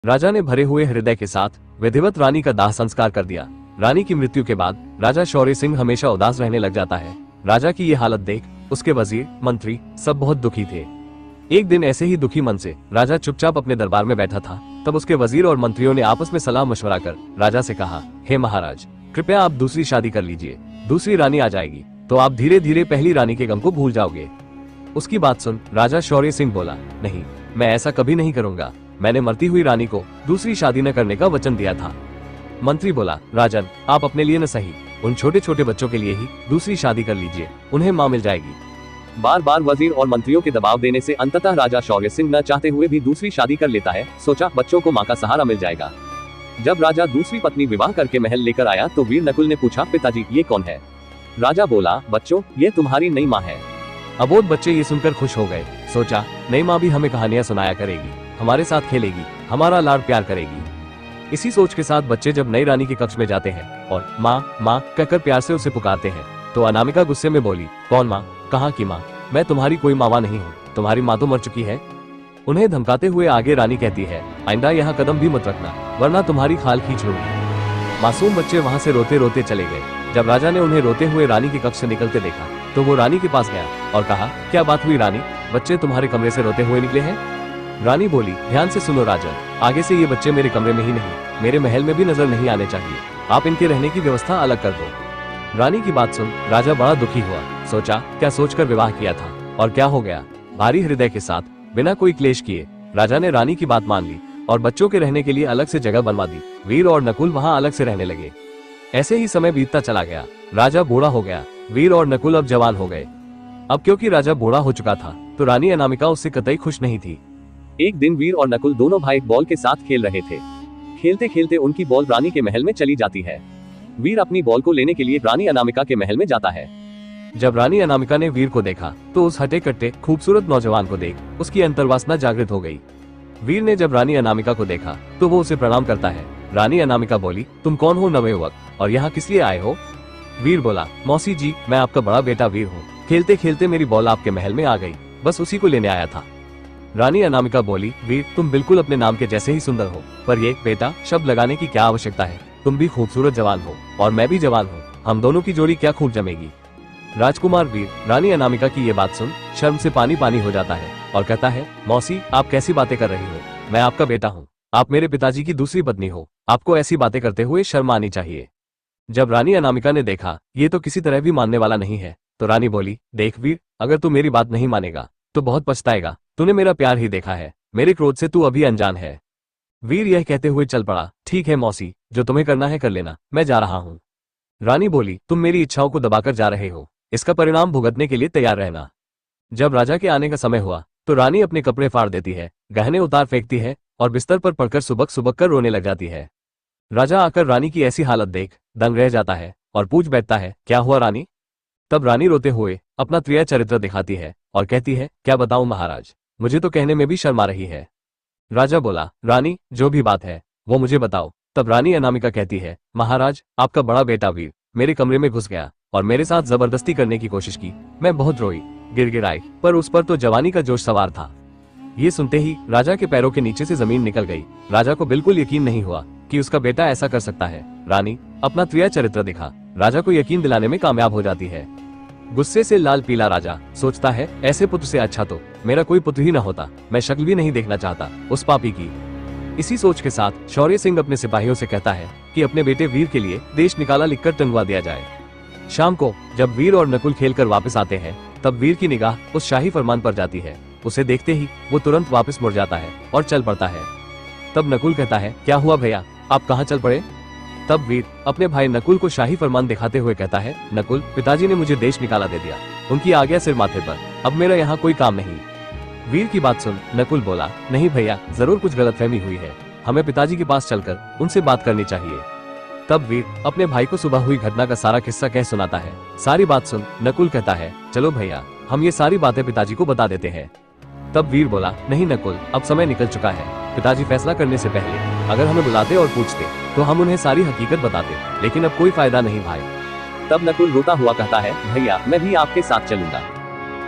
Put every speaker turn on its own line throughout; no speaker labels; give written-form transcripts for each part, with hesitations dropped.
राजा ने भरे हुए हृदय के साथ विधिवत रानी का दाह संस्कार कर दिया। रानी की मृत्यु के बाद राजा शौर्य सिंह हमेशा उदास रहने लग जाता है। राजा की ये हालत देख उसके वजीर, मंत्री सब बहुत दुखी थे। एक दिन ऐसे ही दुखी मन से राजा चुपचाप अपने दरबार में बैठा था। तब उसके वजीर और मंत्रियों ने आपस में सलाह मशवरा कर राजा से कहा, हे महाराज, कृपया आप दूसरी शादी कर लीजिए। दूसरी रानी आ जाएगी तो आप धीरे धीरे पहली रानी के गम को भूल जाओगे। उसकी बात सुन राजा शौर्य सिंह बोला, नहीं, मैं ऐसा कभी नहीं करूंगा। मैंने मरती हुई रानी को दूसरी शादी न करने का वचन दिया था। मंत्री बोला, राजन, आप अपने लिए न सही, उन छोटे छोटे बच्चों के लिए ही दूसरी शादी कर लीजिए, उन्हें मां मिल जाएगी। बार बार वजीर और मंत्रियों के दबाव देने से अंततः राजा शौर्य सिंह न चाहते हुए भी दूसरी शादी कर लेता है। सोचा बच्चों को मां का सहारा मिल जाएगा। जब राजा दूसरी पत्नी विवाह करके महल लेकर आया तो वीर नकुल ने पूछा, पिताजी ये कौन है? राजा बोला, बच्चों, ये तुम्हारी नई माँ है। अबोध बच्चे ये सुनकर खुश हो गए। सोचा नई माँ भी हमें कहानियां सुनाया करेगी, हमारे साथ खेलेगी, हमारा लाड प्यार करेगी। इसी सोच के साथ बच्चे जब नई रानी के कक्ष में जाते हैं और माँ माँ कहकर प्यार से उसे पुकारते हैं तो अनामिका गुस्से में बोली, कौन माँ? कहाँ की माँ? मैं तुम्हारी कोई मावा नहीं हूँ, तुम्हारी माँ तो मर चुकी है। उन्हें धमकाते हुए आगे रानी कहती है, आइंदा यहाँ कदम भी मत रखना वरना तुम्हारी खाल खींच लूंगी। मासूम बच्चे वहाँ से रोते रोते चले गए। जब राजा ने उन्हें रोते हुए रानी के कक्ष से निकलते देखा तो वो रानी के पास गया और कहा, क्या बात हुई रानी, बच्चे तुम्हारे कमरे से रोते हुए निकले हैं? रानी बोली, ध्यान से सुनो राजन, आगे से ये बच्चे मेरे कमरे में ही नहीं मेरे महल में भी नजर नहीं आने चाहिए। आप इनके रहने की व्यवस्था अलग कर दो। रानी की बात सुन राजा बड़ा दुखी हुआ। सोचा क्या सोचकर विवाह किया था और क्या हो गया। भारी हृदय के साथ बिना कोई क्लेश किए राजा ने रानी की बात मान ली और बच्चों के रहने के लिए अलग से जगह बनवा दी। वीर और नकुल वहाँ अलग से रहने लगे। ऐसे ही समय बीतता चला गया। राजा बूढ़ा हो गया। वीर और नकुल अब जवान हो गए। अब क्योंकि राजा बूढ़ा हो चुका था तो रानी अनामिका उससे कतई खुश नहीं थी। एक दिन वीर और नकुल दोनों भाई बॉल के साथ खेल रहे थे। खेलते खेलते उनकी बॉल रानी के महल में चली जाती है। वीर अपनी बॉल को लेने के लिए रानी अनामिका के महल में जाता है। जब रानी अनामिका ने वीर को देखा तो उस हटे कट्टे खूबसूरत नौजवान को देख उसकी अंतर्वासना जागृत हो गई। वीर ने जब रानी अनामिका को देखा तो वो उसे प्रणाम करता है। रानी अनामिका बोली, तुम कौन हो नवयुवक और यहाँ किस लिए आए हो? वीर बोला, मौसी जी, मैं आपका बड़ा बेटा वीर हूँ। खेलते खेलते मेरी बॉल आपके महल में आ गई, बस उसी को लेने आया था। रानी अनामिका बोली, वीर, तुम बिल्कुल अपने नाम के जैसे ही सुंदर हो, पर ये बेटा शब्द लगाने की क्या आवश्यकता है? तुम भी खूबसूरत जवान हो और मैं भी जवान हूँ, हम दोनों की जोड़ी क्या खूब जमेगी। राजकुमार वीर रानी अनामिका की ये बात सुन शर्म से पानी पानी हो जाता है और कहता है, मौसी, आप कैसी बातें कर रही हो? मैं आपका बेटा हूँ, आप मेरे पिताजी की दूसरी पत्नी हो, आपको ऐसी बातें करते हुए शर्म आनी चाहिए। जब रानी अनामिका ने देखा ये तो किसी तरह भी मानने वाला नहीं है तो रानी बोली, देख वीर, अगर तू मेरी बात नहीं मानेगा तो बहुत पछताएगा। तूने मेरा प्यार ही देखा है, मेरे क्रोध से तू अभी अनजान है। वीर यह कहते हुए चल पड़ा। ठीक है मौसी, जो तुम्हें करना है कर लेना, मैं जा रहा हूँ। रानी बोली, तुम मेरी इच्छाओं को दबाकर जा रहे हो, इसका परिणाम भुगतने के लिए तैयार रहना। जब राजा के आने का समय हुआ तो रानी अपने कपड़े फाड़ देती है, गहने उतार फेंकती है और बिस्तर पर पड़कर सुबक सुबक कर रोने लग जाती है। राजा आकर रानी की ऐसी हालत देख दंग रह जाता है और पूछ बैठता है, क्या हुआ रानी? तब रानी रोते हुए अपना त्रिया चरित्र दिखाती है और कहती है, क्या बताऊं महाराज, मुझे तो कहने में भी शर्म आ रही है। राजा बोला, रानी, जो भी बात है वो मुझे बताओ। तब रानी अनामिका कहती है, महाराज, आपका बड़ा बेटा वीर मेरे कमरे में घुस गया और मेरे साथ जबरदस्ती करने की कोशिश की। मैं बहुत रोई, गिड़गिड़ाई, पर उस पर तो जवानी का जोश सवार था। ये सुनते ही राजा के पैरों के नीचे से जमीन निकल गई। राजा को बिल्कुल यकीन नहीं हुआ कि उसका बेटा ऐसा कर सकता है। रानी अपना त्रिया चरित्र दिखा राजा को यकीन दिलाने में कामयाब हो जाती है। गुस्से से लाल पीला राजा सोचता है, ऐसे पुत्र से अच्छा तो मेरा कोई पुत्र ही न होता, मैं शक्ल भी नहीं देखना चाहता उस पापी की। इसी सोच के साथ शौर्य सिंह अपने सिपाहियों से कहता है कि अपने बेटे वीर के लिए देश निकाला लिखकर टंगवा दिया जाए। शाम को जब वीर और नकुल खेलकर वापस आते हैं तब वीर की निगाह उस शाही फरमान पर जाती है। उसे देखते ही वो तुरंत वापस मुड़ जाता है और चल पड़ता है। तब नकुल कहता है, क्या हुआ भैया, आप कहाँ चल पड़े? तब वीर अपने भाई नकुल को शाही फरमान दिखाते हुए कहता है, नकुल, पिताजी ने मुझे देश निकाला दे दिया, उनकी आज्ञा सिर माथे पर, अब मेरा यहाँ कोई काम नहीं। वीर की बात सुन नकुल बोला, नहीं भैया, जरूर कुछ गलतफहमी हुई है, हमें पिताजी के पास चलकर उनसे बात करनी चाहिए। तब वीर अपने भाई को सुबह हुई घटना का सारा किस्सा कह सुनाता है। सारी बात सुन नकुल कहता है, चलो भैया, हम ये सारी बातें पिताजी को बता देते हैं। तब वीर बोला, नहीं नकुल, अब समय निकल चुका है, पिताजी फैसला करने से पहले अगर हमें बुलाते और पूछते तो हम उन्हें सारी हकीकत बताते, लेकिन अब कोई फायदा नहीं भाई। तब नकुल रोता हुआ कहता है, भैया, मैं भी आपके साथ चलूंगा।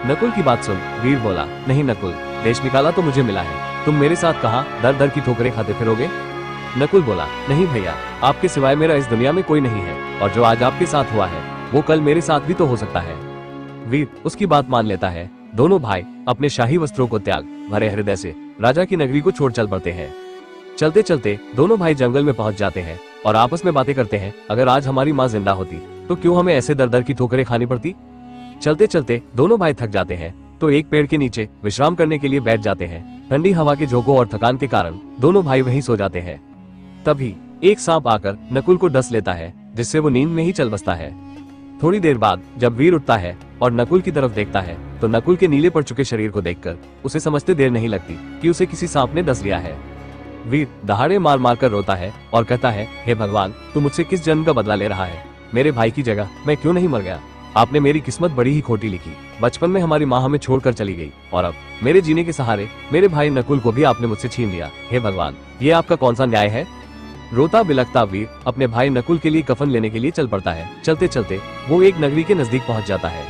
नकुल की बात सुन वीर बोला, नहीं नकुल, देश निकाला तो मुझे मिला है, तुम मेरे साथ कहाँ दर दर की ठोकरें खाते फिरोगे? नकुल बोला, नहीं भैया, आपके सिवाय मेरा इस दुनिया में कोई नहीं है, और जो आज आपके साथ हुआ है वो कल मेरे साथ भी तो हो सकता है। वीर उसकी बात मान लेता है। दोनों भाई अपने शाही वस्त्रों को त्याग भरे हृदय से राजा की नगरी को छोड़ चल पड़ते हैं। चलते चलते दोनों भाई जंगल में पहुंच जाते हैं और आपस में बातें करते हैं, अगर आज हमारी माँ जिंदा होती तो क्यों हमें ऐसे दर दर की ठोकरें खानी पड़ती। चलते चलते दोनों भाई थक जाते हैं तो एक पेड़ के नीचे विश्राम करने के लिए बैठ जाते हैं। ठंडी हवा के झोंकों और थकान के कारण दोनों भाई वहीं सो जाते हैं। तभी एक सांप आकर नकुल को डस लेता है, जिससे वो नींद में ही चल बसता है। थोड़ी देर बाद जब वीर उठता है और नकुल की तरफ देखता है तो नकुल के नीले पड़ चुके शरीर को देखकर उसे समझते देर नहीं लगती कि उसे किसी सांप ने डस लिया है। वीर दहाड़े मार मार कर रोता है और कहता है, हे भगवान, तू मुझसे किस जन्म का बदला ले रहा है? मेरे भाई की जगह मैं क्यों नहीं मर गया? आपने मेरी किस्मत बड़ी ही खोटी लिखी। बचपन में हमारी माँ हमें छोड़कर चली गई और अब मेरे जीने के सहारे मेरे भाई नकुल को भी आपने मुझसे छीन लिया। हे भगवान, ये आपका कौन सा न्याय है? रोता बिलखता वीर अपने भाई नकुल के लिए कफन लेने के लिए चल पड़ता है। चलते चलते वो एक नगरी के नजदीक पहुंच जाता है।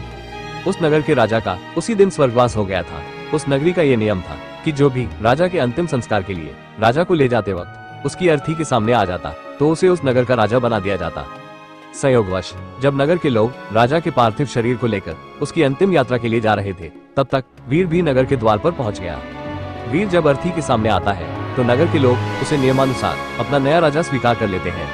उस नगर के राजा का उसी दिन स्वर्गवास हो गया था। उस नगरी का ये नियम था कि जो भी राजा के अंतिम संस्कार के लिए राजा को ले जाते वक्त उसकी अर्थी के सामने आ जाता तो उसे उस नगर का राजा बना दिया जाता। संयोगवश जब नगर के लोग राजा के पार्थिव शरीर को लेकर उसकी अंतिम यात्रा के लिए जा रहे थे, तब तक वीर भी नगर के द्वार पर पहुंच गया। वीर जब अर्थी के सामने आता है तो नगर के लोग उसे नियमानुसार अपना नया राजा स्वीकार कर लेते हैं।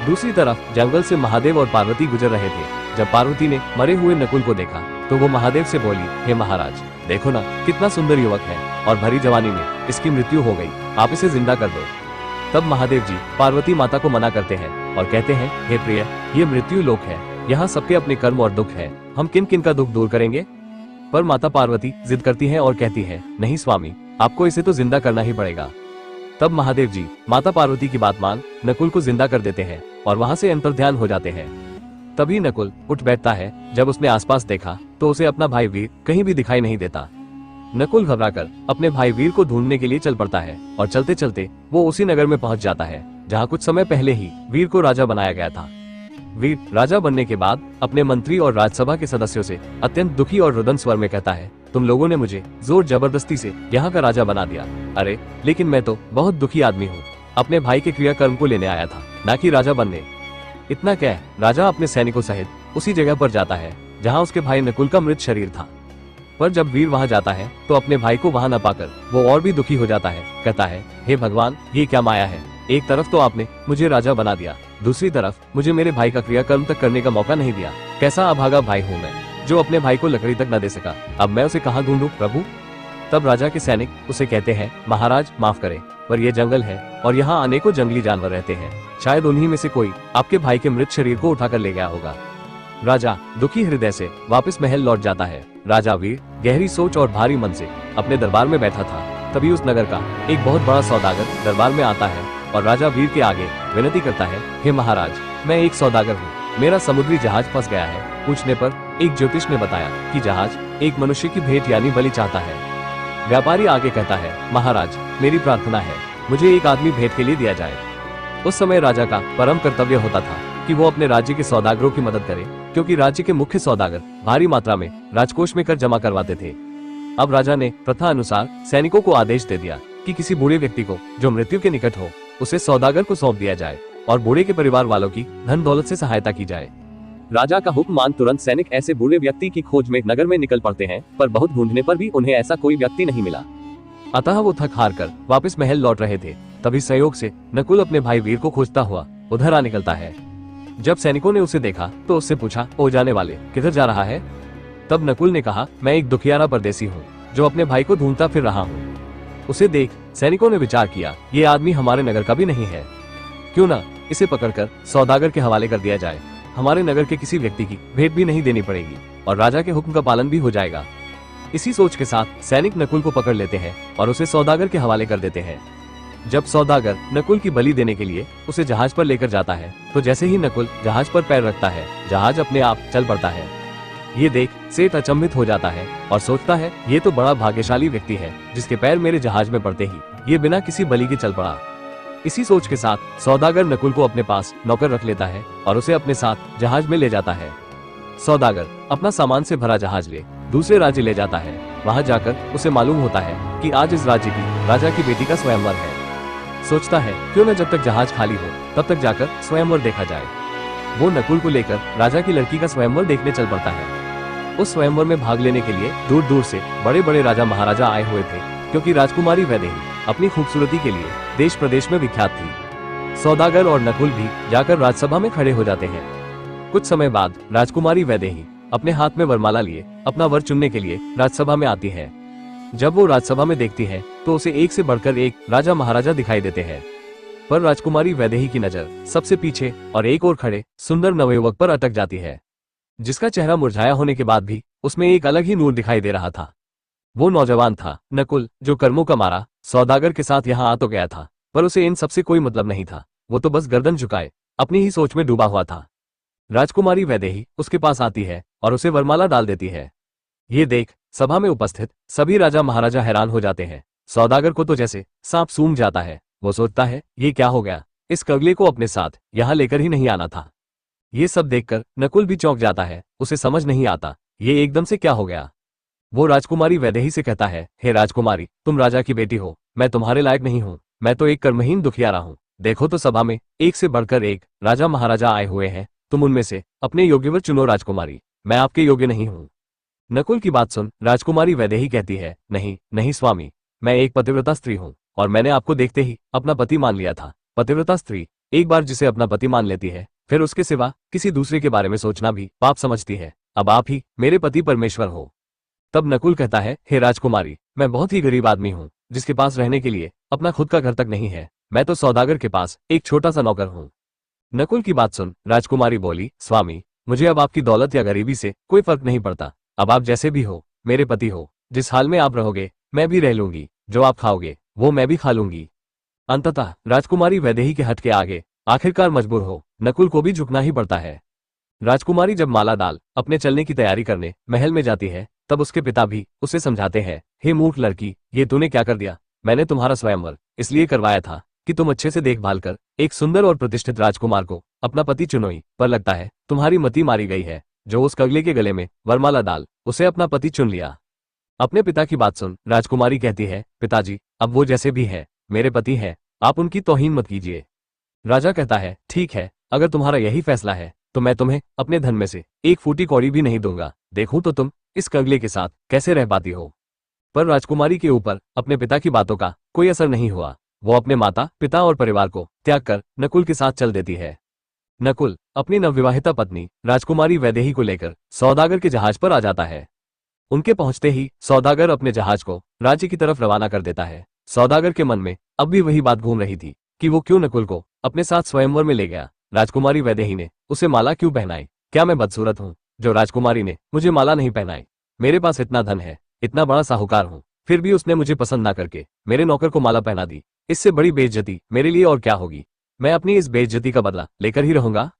दूसरी तरफ जंगल से महादेव और पार्वती गुजर रहे थे। जब पार्वती ने मरे हुए नकुल को देखा तो वो महादेव से बोली, हे महाराज, देखो ना कितना सुंदर युवक है और भरी जवानी में इसकी मृत्यु हो गई, आप इसे जिंदा कर दो। तब महादेव जी पार्वती माता को मना करते हैं और कहते हैं, हे प्रिय, ये मृत्यु लोक है, यहाँ सबके अपने कर्म और दुख है, हम किन किन का दुख दूर करेंगे? पर माता पार्वती जिद करती है और कहती है, नहीं स्वामी, आपको इसे तो जिंदा करना ही पड़ेगा। तब महादेव जी माता पार्वती की बात मान नकुल को जिंदा कर देते हैं और वहाँ से अंतर्ध्यान हो जाते हैं। तभी नकुल उठ बैठता है। जब उसने आसपास देखा तो उसे अपना भाई वीर कहीं भी दिखाई नहीं देता। नकुल घबराकर अपने भाई वीर को ढूंढने के लिए चल पड़ता है और चलते चलते वो उसी नगर में पहुंच जाता है जहां कुछ समय पहले ही वीर को राजा बनाया गया था। वीर राजा बनने के बाद अपने मंत्री और राज्यसभा के सदस्यों से अत्यंत दुखी और रुदन स्वर में कहता है, तुम लोगों ने मुझे जोर जबरदस्ती से यहाँ का राजा बना दिया। अरे लेकिन मैं तो बहुत दुखी आदमी हूँ, अपने भाई के क्रियाकर्म को लेने आया था, न कि राजा बनने। इतना कह राजा अपने सैनिकों सहित उसी जगह पर जाता है जहाँ उसके भाई नकुल का मृत शरीर था। पर जब वीर वहां जाता है तो अपने भाई को वहां न पाकर वो और भी दुखी हो जाता है। कहता है, हे भगवान, ये क्या माया है? एक तरफ तो आपने मुझे राजा बना दिया, दूसरी तरफ मुझे मेरे भाई का क्रियाकर्म तक करने का मौका नहीं दिया। कैसा अभागा भाई हूँ मैं, जो अपने भाई को लकड़ी तक न दे सका। अब मैं उसे कहाँ ढूंढूं प्रभु? तब राजा के सैनिक उसे कहते हैं, महाराज माफ करें, पर यह जंगल है और यहाँ अनेकों जंगली जानवर रहते हैं, शायद उन्हीं में से कोई आपके भाई के मृत शरीर को उठाकर ले गया होगा। राजा दुखी हृदय से वापस महल लौट जाता है। राजा वीर गहरी सोच और भारी मन से अपने दरबार में बैठा था। तभी उस नगर का एक बहुत बड़ा सौदागर दरबार में आता है और राजा वीर के आगे विनती करता है, हे महाराज, मैं एक सौदागर हूँ, मेरा समुद्री जहाज फंस गया है। पूछने पर एक ज्योतिष ने बताया कि जहाज एक मनुष्य की भेंट यानी बलि चाहता है। व्यापारी आगे कहता है, महाराज, मेरी प्रार्थना है, मुझे एक आदमी भेंट के लिए दिया जाए। उस समय राजा का परम कर्तव्य होता था कि वो अपने राज्य के सौदागरों की मदद करे, क्योंकि राज्य के मुख्य सौदागर भारी मात्रा में राजकोष में कर जमा करवाते थे। अब राजा ने प्रथा अनुसार सैनिकों को आदेश दे दिया कि किसी बूढ़े व्यक्ति को जो मृत्यु के निकट हो उसे सौदागर को सौंप दिया जाए और बूढ़े के परिवार वालों की धन दौलत से सहायता की जाए। राजा का हुक्म मान तुरंत सैनिक ऐसे बूढ़े व्यक्ति की खोज में नगर में निकल पड़ते हैं, पर बहुत ढूंढने पर भी उन्हें ऐसा कोई व्यक्ति नहीं मिला। अतः वो थक हार कर वापस महल लौट रहे थे। तभी संयोग से नकुल अपने भाई वीर को खोजता हुआ उधर आ निकलता है। जब सैनिकों ने उसे देखा तो उससे पूछा, ओ जाने वाले, किधर जा रहा है? तब नकुल ने कहा, मैं एक दुखियारा परदेसी हूँ जो अपने भाई को ढूंढता फिर रहा हूँ। उसे देख सैनिकों ने विचार किया, ये आदमी हमारे नगर का भी नहीं है, क्यों ना इसे पकड़कर सौदागर के हवाले कर दिया जाए। हमारे नगर के किसी व्यक्ति की भेंट भी नहीं देनी पड़ेगी और राजा के हुक्म का पालन भी हो जाएगा। इसी सोच के साथ सैनिक नकुल को पकड़ लेते हैं और उसे सौदागर के हवाले कर देते हैं। जब सौदागर नकुल की बलि देने के लिए उसे जहाज पर लेकर जाता है तो जैसे ही नकुल जहाज पर पैर रखता है, जहाज अपने आप चल पड़ता है। ये देख सेठ अचंभित हो जाता है और सोचता है, ये तो बड़ा भाग्यशाली व्यक्ति है जिसके पैर मेरे जहाज में पड़ते ही ये बिना किसी बलि के चल पड़ा। इसी सोच के साथ सौदागर नकुल को अपने पास नौकर रख लेता है और उसे अपने साथ जहाज में ले जाता है। सौदागर अपना सामान से भरा जहाज ले दूसरे राज्य ले जाता है। वहां जाकर उसे मालूम होता है कि आज इस राज्य की राजा की बेटी का स्वयंवर है। सोचता है क्यों न जब तक जहाज खाली हो तब तक जाकर स्वयंवर देखा जाए। वो नकुल को लेकर राजा की लड़की का स्वयंवर देखने चल पड़ता है। उस स्वयंवर में भाग लेने के लिए दूर दूर से बड़े बड़े राजा महाराजा आए हुए थे, क्योंकि राजकुमारी वैदेही अपनी खूबसूरती के लिए देश प्रदेश में विख्यात थी। सौदागर और नकुल भी जाकर राजसभा में खड़े हो जाते हैं। कुछ समय बाद राजकुमारी वैदेही अपने हाथ में वरमाला लिए अपना वर चुनने के लिए राजसभा में आती है। जब वो राजसभा में देखती है तो उसे एक से बढ़कर एक राजा महाराजा दिखाई देते हैं, पर राजकुमारी वैदेही की नजर सबसे पीछे और एक और खड़े सुंदर नवयुवक पर अटक जाती है, जिसका चेहरा मुरझाया होने के बाद भी उसमें एक अलग ही नूर दिखाई दे रहा था। वो नौजवान था नकुल, जो कर्मों का मारा सौदागर के साथ यहाँ आ तो गया था, पर उसे इन सबसे कोई मतलब नहीं था। वो तो बस गर्दन झुकाए अपनी ही सोच में डूबा हुआ था। राजकुमारी वैदेही उसके पास आती है और उसे वरमाला डाल देती है। ये देख सभा में उपस्थित सभी राजा महाराजा हैरान हो जाते हैं। सौदागर को तो जैसे सांप सूंघ जाता है। वो सोचता है ये क्या हो गया, इस कगले को अपने साथ यहाँ लेकर ही नहीं आना था। ये सब देखकर नकुल भी चौंक जाता है। उसे समझ नहीं आता ये एकदम से क्या हो गया। वो राजकुमारी वैदेही से कहता है, हे राजकुमारी, तुम राजा की बेटी हो, मैं तुम्हारे लायक नहीं हूँ। मैं तो एक कर्महीन दुखियारा हूँ। देखो तो सभा में एक से बढ़कर एक राजा महाराजा आए हुए हैं, तुम उनमें से अपने योग्यवर चुनो राजकुमारी, मैं आपके योग्य नहीं हूँ। नकुल की बात सुन राजकुमारी वैदेही कहती है, नहीं नहीं स्वामी, मैं एक पतिव्रता स्त्री हूँ और मैंने आपको देखते ही अपना पति मान लिया था। पतिव्रता स्त्री एक बार जिसे अपना पति मान लेती है फिर उसके सिवा किसी दूसरे के बारे में सोचना भी पाप समझती है। अब आप ही मेरे पति परमेश्वर हो। तब नकुल कहता है, हे राजकुमारी, मैं बहुत ही गरीब आदमी हूँ जिसके पास रहने के लिए अपना खुद का घर तक नहीं है। मैं तो सौदागर के पास एक छोटा सा नौकर हूँ। नकुल की बात सुन राजकुमारी बोली, स्वामी, मुझे अब आपकी दौलत या गरीबी से कोई फर्क नहीं पड़ता। अब आप जैसे भी हो मेरे पति हो। जिस हाल में आप रहोगे मैं भी रह लूंगी, जो आप खाओगे वो मैं भी खा लूंगी। अंततः राजकुमारी वैदेही के हट के आगे आखिरकार मजबूर हो नकुल को भी झुकना ही पड़ता है। राजकुमारी जब माला डाल अपने चलने की तैयारी करने महल में जाती है तब उसके पिता भी उसे समझाते हैं, हे मूर्ख लड़की, ये तूने क्या कर दिया। मैंने तुम्हारा स्वयंवर इसलिए करवाया था कि तुम अच्छे से देखभाल कर एक सुंदर और प्रतिष्ठित राजकुमार को अपना पति चुनोई, पर लगता है तुम्हारी मति मारी गई है। जो उस कगले के गले में वरमाला डाल उसे अपना पति चुन लिया। अपने पिता की बात सुन राजकुमारी कहती है, पिताजी, अब वो जैसे भी है मेरे पति है, आप उनकी तौहीन मत कीजिए। राजा कहता है, ठीक है, अगर तुम्हारा यही फैसला है तो मैं तुम्हें अपने धन में से एक फूटी कौड़ी भी नहीं दूंगा। देखूं तो तुम इस कगले के साथ कैसे रह पाती हो। पर राजकुमारी के ऊपर अपने पिता की बातों का कोई असर नहीं हुआ। वो अपने माता पिता और परिवार को त्याग कर नकुल के साथ चल देती है। नकुल अपनी नवविवाहिता पत्नी राजकुमारी वैदेही को लेकर सौदागर के जहाज पर आ जाता है। उनके पहुंचते ही सौदागर अपने जहाज को राज्य की तरफ रवाना कर देता है। सौदागर के मन में अब भी वही बात घूम रही थी कि वो क्यों नकुल को अपने साथ स्वयंवर में ले गया। राजकुमारी वैदेही ने उसे माला क्यों पहनाई। क्या मैं बदसूरत हूँ जो राजकुमारी ने मुझे माला नहीं पहनाई। मेरे पास इतना धन है, इतना बड़ा साहूकार हूँ, फिर भी उसने मुझे पसंद ना करके मेरे नौकर को माला पहना दी। इससे बड़ी बेइज्जती मेरे लिए और क्या होगी। मैं अपनी इस बेइज्जती का बदला लेकर ही रहूंगा।